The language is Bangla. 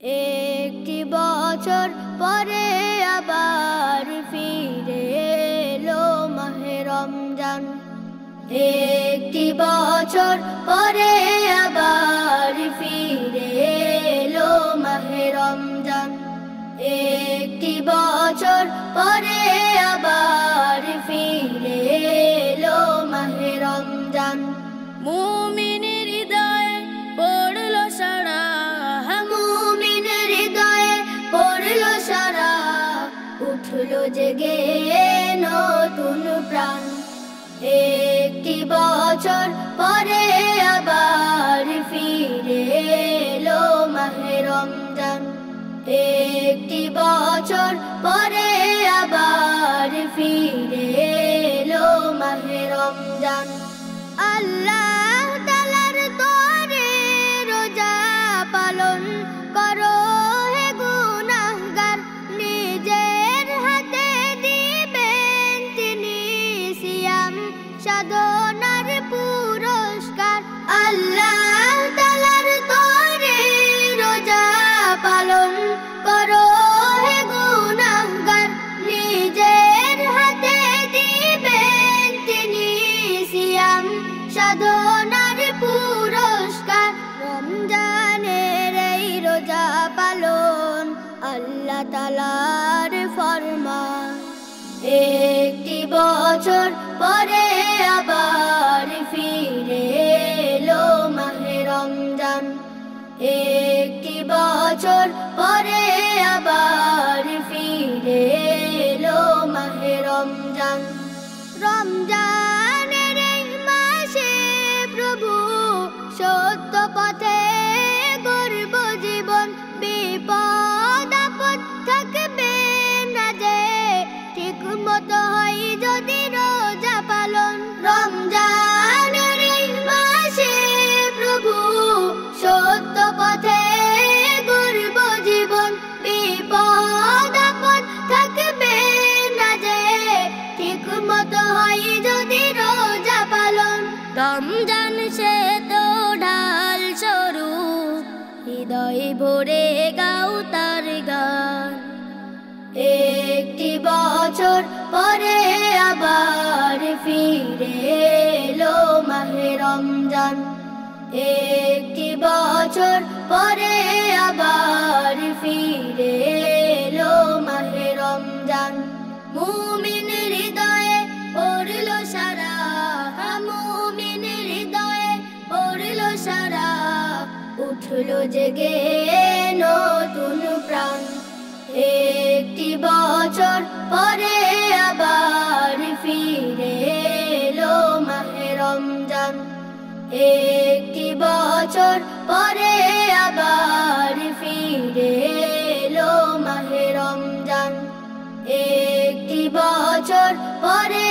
একটি বছর পরে আবার ফিরে এলো মাহে রমজান। একটি বছর পরে আবার ফিরে এলো মাহে রমজান। একটি বছর পরে আবার ফিরে এলো মাহে রমজান। মুমিনের হৃদয়ে পড়লো সারা, মুমিনের হৃদয়ে পড়লো সারা, উঠলো জেগে নতুন প্রাণ। একটি বছর পরে আবার ফিরে এলো মাহে রমজান। একটি বছর পরে আবার ফিরে এলো মাহে রমজান। আল্লাহ তাআলার তরে রোজা পালন করো হে গুনাহগার, নিজের হাতে দিবেন তিনি সিয়াম সাধনার পুরস্কার। আল্লাহ তাআলার তরে রোজা পালন করো হে গুনাহগার, নিজের হাতে দিবেন তিনি সিয়াম সাধনার পুরস্কার। রমজানের এই রোজা পালন আল্লাহ তাআলার ফরমান। একটি বছর পরে আবার ফিরে এলো মাহে রমজান। একটি বছর পরে আবার ফিরে এলো মাহে রমজান। রমজানের এই মাসে প্রভু সত্য পথে গড়ব জীবন, বিপদ আপদ থাকবে না যে, ঠিক মতো হয় যদি রোজা পালন। রমজানের এই মাসে প্রভু সত্য পথে গড়ব জীবন, বিপদ আপদ থাকবে না যে, ঠিক মতো হয় যদি রোজা পালন। রমজান সে তো ঢাল স্বরূপ, হৃদয়ে ভরে গাও তার গান। একটি বছর পরে আবার ফিরে এলো মাহে রমজান। একটি বছর পরে আবার ফিরে এলো মাহে রমজান। মুমিনের হৃদয়ে পড়লো সারা, মুমিনের হৃদয়ে পড়লো সারা, উঠলো জেগে নতুন প্রাণ। একটি বছর পরে আবার ফিরে এলো মাহে রমজান। একটি বছর পরে আবার ফিরে এলো মাহে রমজান। একটি বছর পরে